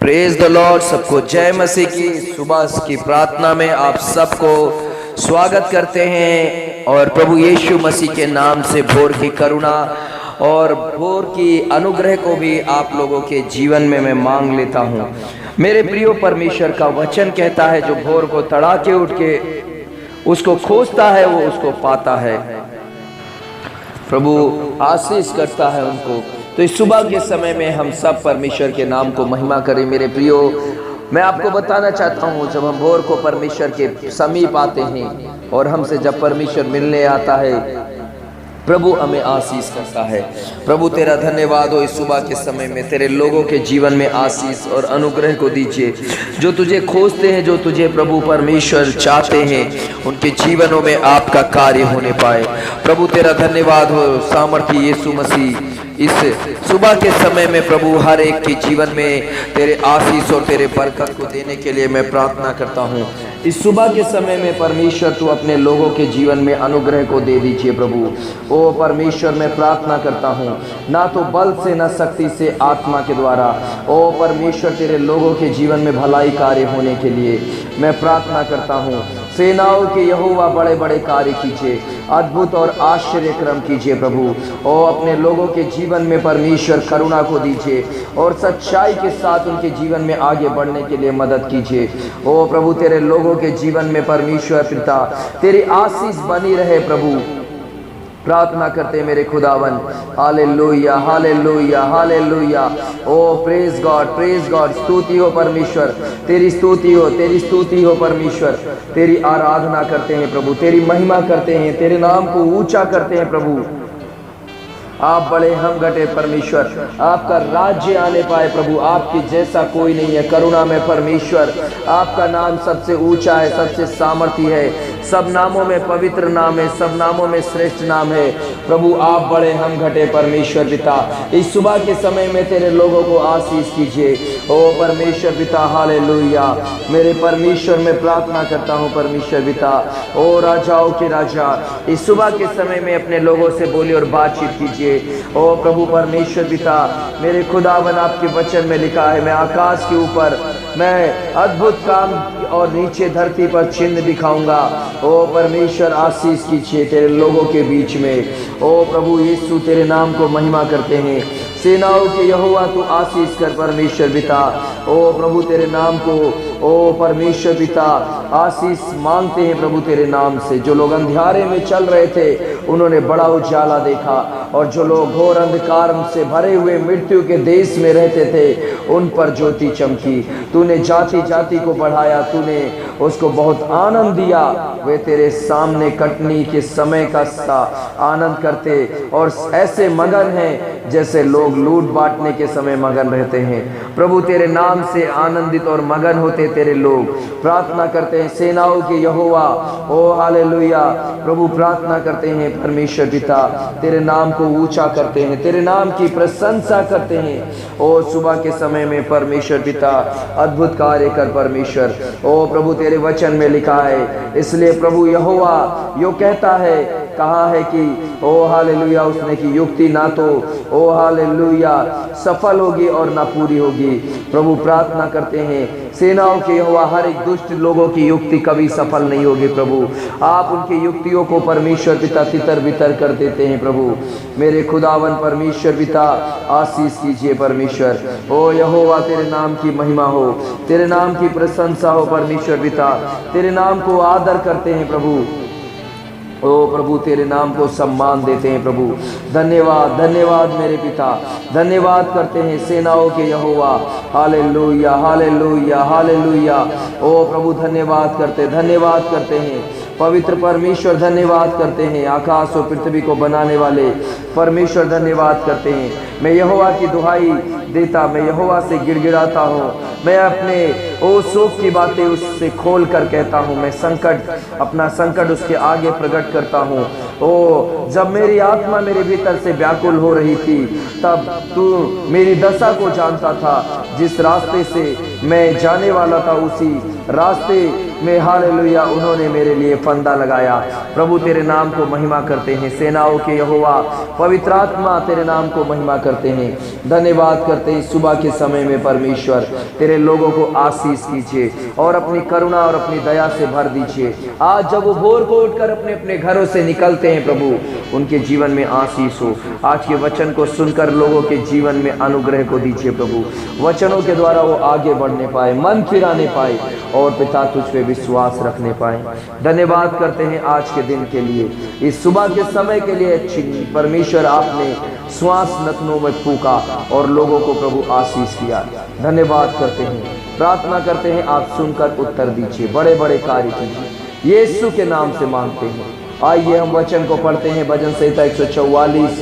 Praise the Lord. सबको जय मसीह की। सुबह की प्रार्थना में आप सबको स्वागत करते हैं और प्रभु यीशु मसीह के नाम से भोर की करुणा और भोर की अनुग्रह को भी आप लोगों के जीवन में मैं मांग लेता हूं। मेरे प्रियो, परमेश्वर का वचन कहता है जो भोर को तड़ाके उठ के उसको खोजता है वो उसको पाता है। प्रभु आशीष करता है उनको। तो इस सुबह के समय में हम सब परमेश्वर के नाम को महिमा करें। मेरे प्रियो, मैं आपको बताना चाहता हूँ, जब हम भोर को परमेश्वर के समीप आते हैं और हमसे जब परमेश्वर मिलने आता है, प्रभु हमें आशीष करता है। प्रभु तेरा धन्यवाद हो इस सुबह के समय में तेरे लोगों के जीवन में आशीष और अनुग्रह को दीजिए। जो तुझे खोजते हैं, जो तुझे प्रभु परमेश्वर चाहते हैं, उनके जीवनों में आपका कार्य होने पाए। प्रभु तेरा धन्यवाद हो। सामर्थी यीशु मसीह, इस सुबह के समय में प्रभु हर एक के जीवन में तेरे आशीष और तेरे बरकत को देने के लिए मैं प्रार्थना करता हूँ। इस सुबह के समय में परमेश्वर तू अपने लोगों के जीवन में अनुग्रह को दे दीजिए। प्रभु ओ परमेश्वर, मैं प्रार्थना करता हूँ, ना तो बल से न शक्ति से, आत्मा के द्वारा। ओ परमेश्वर, तेरे लोगों के जीवन में भलाई कार्य होने के लिए मैं प्रार्थना करता हूँ। सेनाओं के यहोवा बड़े बड़े कार्य कीजिए, अद्भुत और आश्चर्य क्रम कीजिए। प्रभु ओ अपने लोगों के जीवन में परमेश्वर करुणा को दीजिए और सच्चाई के साथ उनके जीवन में आगे बढ़ने के लिए मदद कीजिए। ओ प्रभु, तेरे लोगों के जीवन में परमेश्वर पिता तेरी आशीष बनी रहे। प्रभु प्रार्थना करते हैं मेरे खुदावन। Hallelujah, hallelujah, hallelujah. O praise God, praise God. स्तुति हो परमेश्वर, तेरी स्तुति हो, तेरी स्तुति हो परमेश्वर। तेरी आराधना करते हैं प्रभु, तेरी महिमा करते हैं, तेरे नाम को ऊंचा करते हैं। प्रभु आप बड़े हम घटे परमेश्वर, आपका राज्य आने पाए। प्रभु आपकी जैसा कोई नहीं है करुणा में परमेश्वर। आपका नाम सबसे ऊंचा है, सबसे सामर्थी है, सब नामों में पवित्र नाम है, सब नामों में श्रेष्ठ नाम है। प्रभु आप बड़े हम घटे परमेश्वर पिता। इस सुबह के समय में तेरे लोगों को आशीष कीजिए। ओ परमेश्वर पिता, हालेलुया। मेरे परमेश्वर, मैं प्रार्थना करता हूँ परमेश्वर पिता, ओ राजाओं के राजा, इस सुबह के समय में अपने लोगों से बोलिए और बातचीत कीजिए। ओ प्रभु परमेश्वर पिता, मेरे खुदावन आपके वचन में लिखा है, मैं आकाश के ऊपर मैं अद्भुत काम और नीचे धरती पर चिन्ह दिखाऊंगा। ओ परमेश्वर आशीष कीजिए तेरे लोगों के बीच में। ओ प्रभु यीशु, तेरे नाम को महिमा करते हैं। सेनाओं के यहोवा तू आशीष कर परमेश्वर पिता। ओ प्रभु तेरे नाम को, ओ परमेश्वर पिता, आशीष मांगते हैं प्रभु तेरे नाम से। जो लोग अंधियारे में चल रहे थे उन्होंने बड़ा उजाला देखा, और जो लोग घोर अंधकार से भरे हुए मृत्यु के देश में रहते थे उन पर ज्योति चमकी। तूने जाति जाति को बढ़ाया, तूने उसको बहुत आनंद दिया। वे तेरे सामने कटनी के समय का सा आनंद करते और ऐसे मगन हैं जैसे लोग लूट बांटने के समय मगन रहते हैं। प्रभु तेरे नाम से आनंदित और मगन होते तेरे लोग। प्रार्थना करते हैं सेनाओं के यहोवा, ओ हालेलुया। प्रभु प्रार्थना करते हैं परमेश्वर पिता, तेरे नाम को ऊंचा करते हैं, तेरे नाम की प्रशंसा करते हैं। ओ सुबह के समय में परमेश्वर पिता अद्भुत कार्य कर परमेश्वर। ओ प्रभु तेरे वचन में लिखा है, इसलिए प्रभु यहोवा यो कहता है, कहा है कि ओ हालेलुया उसने की युक्ति ना तो ओ हालेलुया सफल होगी और ना पूरी होगी। प्रभु प्रार्थना करते हैं सेनाओं के यहोवा, हर एक दुष्ट लोगों की युक्ति कभी सफल नहीं होगी। प्रभु आप उनकी युक्तियों को परमेश्वर पिता तितर बितर कर देते हैं। प्रभु मेरे खुदावन परमेश्वर पिता आशीष कीजिए परमेश्वर। ओ यहोवा तेरे नाम की महिमा हो, तेरे नाम की प्रशंसा हो परमेश्वर पिता। तेरे नाम को आदर करते हैं प्रभु। ओ प्रभु तेरे नाम को सम्मान देते हैं प्रभु। धन्यवाद, धन्यवाद मेरे पिता, धन्यवाद करते हैं सेनाओं के यहोवा। Hallelujah, hallelujah, hallelujah. ओ प्रभु धन्यवाद करते, धन्यवाद करते हैं पवित्र परमेश्वर। धन्यवाद करते हैं आकाश और पृथ्वी को बनाने वाले परमेश्वर। धन्यवाद करते हैं। मैं यहोवा की दुहाई देता, मैं यहोवा से गिड़गिड़ाता हूँ। मैं अपने ओ शोक की बातें उससे खोल कर कहता हूँ। मैं संकट, अपना संकट उसके आगे प्रकट करता हूँ। ओ जब मेरी आत्मा मेरे भीतर से व्याकुल हो रही थी, तब तू मेरी दशा को जानता था। जिस रास्ते से मैं जाने वाला था उसी रास्ते में हालेलुया उन्होंने मेरे लिए फंदा लगाया। प्रभु तेरे नाम को महिमा करते हैं, सेनाओं के यहोवा पवित्र आत्मा तेरे नाम को महिमा करते हैं, धन्यवाद करते हैं। सुबह के समय में परमेश्वर तेरे लोगों को आशीष कीजिए और अपनी करुणा और अपनी दया से भर दीजिए। आज जब वो भोर को उठकर अपने अपने घरों से निकलते हैं प्रभु, उनके जीवन में आशीष हो। आज के वचन को सुनकर लोगों के जीवन में अनुग्रह को दीजिए प्रभु, वचनों के द्वारा वो आगे बढ़ने पाए, मन फिराने पाए और पिता तुझ पे विश्वास रखने पाए। धन्यवाद करते हैं आज के दिन के लिए, इस सुबह के समय के लिए। अच्छी परमेश्वर आपने श्वास नथनों में फूका और लोगों को प्रभु आशीष दिया। धन्यवाद करते हैं, प्रार्थना करते हैं आप सुनकर उत्तर दीजिए, बड़े बड़े कार्य कीजिए, यीशु के नाम से मांगते हैं। आइए हम वचन को पढ़ते हैं, भजन संहिता 144।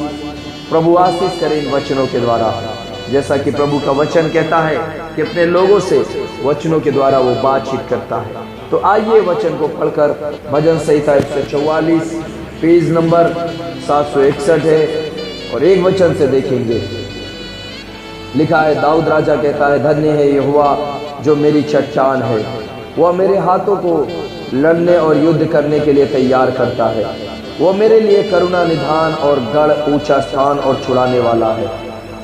प्रभु आशीष करें इन वचनों के द्वारा, जैसा कि प्रभु का वचन कहता है कि अपने लोगों से वचनों के द्वारा वो बातचीत करता है। तो आइए वचन को पढ़कर, भजन संहिता 144 पेज नंबर 761 है और एक वचन से देखेंगे। लिखा है, दाऊद राजा कहता है, धन्य है यहोवा जो मेरी चट्टान है, वह मेरे हाथों को लड़ने और युद्ध करने के लिए तैयार करता है। वह मेरे लिए करुणा निधान और गढ़, ऊंचा स्थान और छुड़ाने वाला है।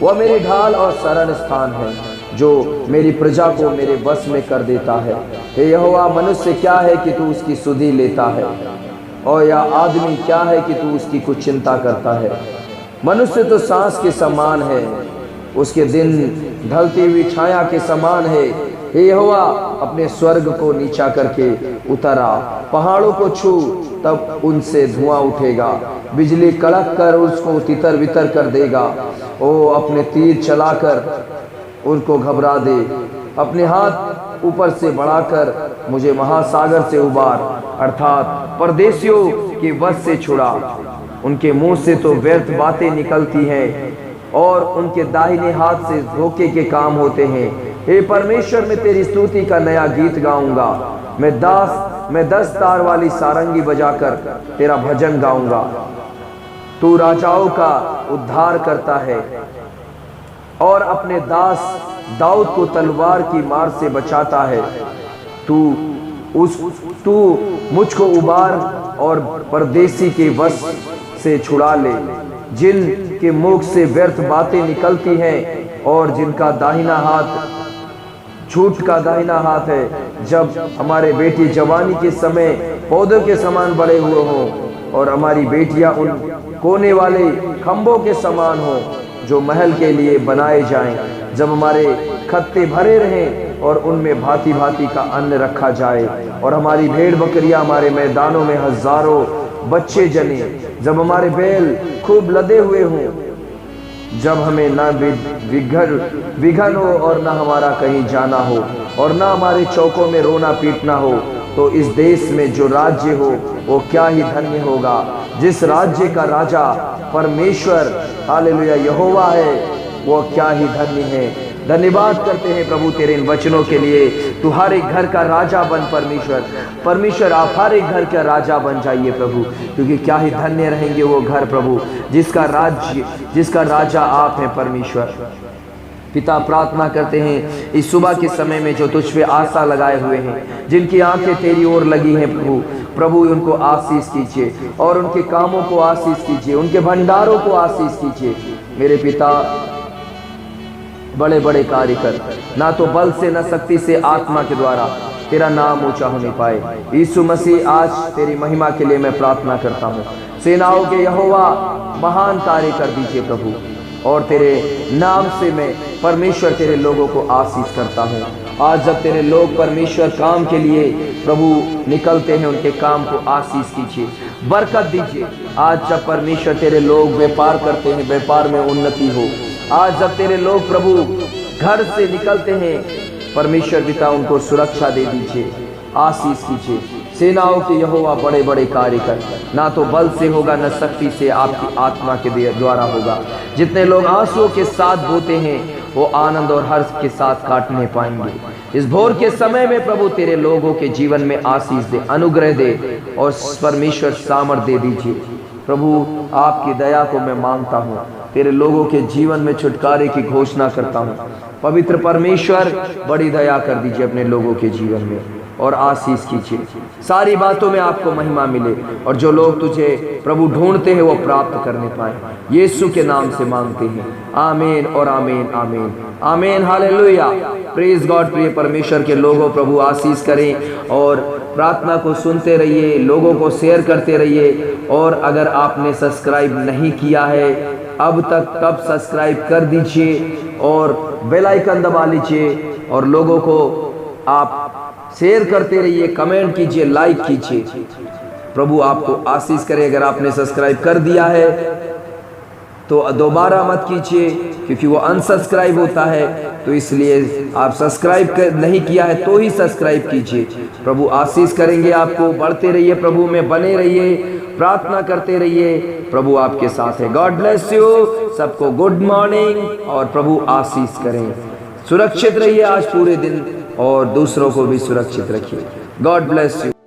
वह मेरी ढाल और शरण स्थान है, जो मेरी प्रजा को मेरे वश में कर देता है। हे यहोवा, मनुष्य क्या है कि तू उसकी सुधि लेता है, और या आदमी क्या है कि तू उसकी कुछ चिंता करता है। मनुष्य तो सांस के समान है, उसके दिन ढलती हुई छाया के समान है। हे यहोवा, अपने स्वर्ग को नीचा करके उतरा, पहाड़ों को छू, तब उनसे धुआं उठेगा, बिजली कड़क कर उसको तितर बितर कर देगा। ओ अपने तीर चलाकर उनको घबरा दे, अपने हाथ ऊपर से बढ़ाकर मुझे महासागर से उबार, अर्थात परदेशियों के वश से छुड़ा। उनके मुंह से तो व्यर्थ बातें निकलती हैं और उनके दाहिने हाथ से धोखे के काम होते हैं। हे परमेश्वर, मैं तेरी स्तुति का नया गीत गाऊंगा। मैं 10 तार वाली सारंगी बजाकर तेरा भजन गाऊंगा। तू राजाओं का उद्धार करता है और अपने दास दाऊद को तलवार की मार से बचाता है। तू मुझको उबार और परदेसी के वश से छुड़ा ले, जिनके मुख से व्यर्थ बातें निकलती हैं और जिनका दाहिना हाथ झूठ का दाहिना हाथ है। जब हमारे बेटी जवानी के समय पौधों के समान बड़े हुए हों और हमारी बेटियां उन कोने वाले खंभों के समान हों जो महल के लिए बनाए जाएं। जब हमारे खत्ते भरे रहें और उनमें भांति भांति का अन्न रखा जाए और हमारी भेड़ बकरियां हमारे मैदानों में हजारों बच्चे जने, जब हमारे बैल खूब लदे हुए हों, जब हमें ना विघन हो और ना हमारा कहीं जाना हो और ना हमारे चौकों में रोना पीटना हो, तो इस देश में जो राज्य हो वो क्या ही धन्य होगा। जिस राज्य का राजा परमेश्वर हालेलुया यहोवा है, वो क्या ही धन्य है। धन्यवाद करते हैं प्रभु तेरे इन वचनों के लिए। तू हर एक घर का राजा बन परमेश्वर, आप हर एक घर का राजा बन जाइए प्रभु, क्योंकि क्या ही धन्य रहेंगे वो घर प्रभु जिसका राजा आप हैं परमेश्वर। पिता, प्रार्थना करते हैं इस सुबह के समय में जो तुझ पे आशा लगाए हुए हैं, जिनकी आंखें तेरी ओर लगी हैं प्रभु उनको आशीष कीजिए और उनके कामों को आशीष कीजिए, उनके भंडारों को आशीष कीजिए। मेरे पिता, बड़े बड़े कार्य कर, ना तो बल से न शक्ति से, आत्मा के द्वारा तेरा नाम ऊंचा होने पाए। यीशु मसीह, आज तेरी महिमा के लिए मैं प्रार्थना करता हूँ। सेनाओं के यहोवा महान कार्य कर दीजिए प्रभु, और तेरे नाम से मैं परमेश्वर तेरे लोगों को आशीष करता हूँ। आज जब तेरे लोग परमेश्वर काम के लिए प्रभु निकलते हैं, उनके काम को आशीष कीजिए, बरकत दीजिए। आज जब परमेश्वर तेरे लोग व्यापार करते हैं, व्यापार में उन्नति हो। आज जब तेरे लोग प्रभु घर से निकलते हैं, परमेश्वर पिता उनको सुरक्षा दे दीजिए, आशीष कीजिए। सेनाओं के यहोवा बड़े बड़े कार्य कर, ना तो बल से होगा न शक्ति से, आपकी आत्मा के द्वारा होगा। जितने लोग आंसुओं के साथ बोते हैं वो आनंद और हर्ष के साथ काटने पाएंगे। इस भोर के समय में प्रभु तेरे लोगों के जीवन में आशीष दे, अनुग्रह दे और परमेश्वर सामर्थ दे दीजिए। प्रभु आपकी दया को मैं मांगता हूँ, तेरे लोगों के जीवन में छुटकारे की घोषणा करता हूँ। पवित्र परमेश्वर, बड़ी दया कर दीजिए अपने लोगों के जीवन में। और आशीष कीजिए। सारी बातों में आपको महिमा मिले और जो लोग तुझे प्रभु ढूंढते हैं वो प्राप्त करने पाए। यीशु के नाम से मांगते हैं, आमीन और आमीन, आमीन, आमीन, हालेलुया। Praise God. प्रिय परमेश्वर के लोगों, प्रभु आशीष करें और प्रार्थना को सुनते रहिए, लोगों को शेयर करते रहिए। और अगर आपने सब्सक्राइब नहीं किया है अब तक, तब सब्सक्राइब कर दीजिए और बेल आइकन दबा लीजिए और लोगों को आप शेयर करते रहिए, कमेंट कीजिए, लाइक कीजिए। प्रभु आपको आशीष करे। अगर आपने सब्सक्राइब कर दिया है तो दोबारा मत कीजिए, क्योंकि वो अनसब्सक्राइब होता है, तो इसलिए आप सब्सक्राइब नहीं किया है तो ही सब्सक्राइब कीजिए। प्रभु आशीष करेंगे आपको। बढ़ते रहिए, प्रभु में बने रहिए, प्रार्थना करते रहिए, प्रभु आपके साथ है। गॉड ब्लेस यू सबको। गुड मॉर्निंग और प्रभु आशीष करें। सुरक्षित रहिए आज पूरे दिन और दूसरों को भी सुरक्षित रखिए। God bless you.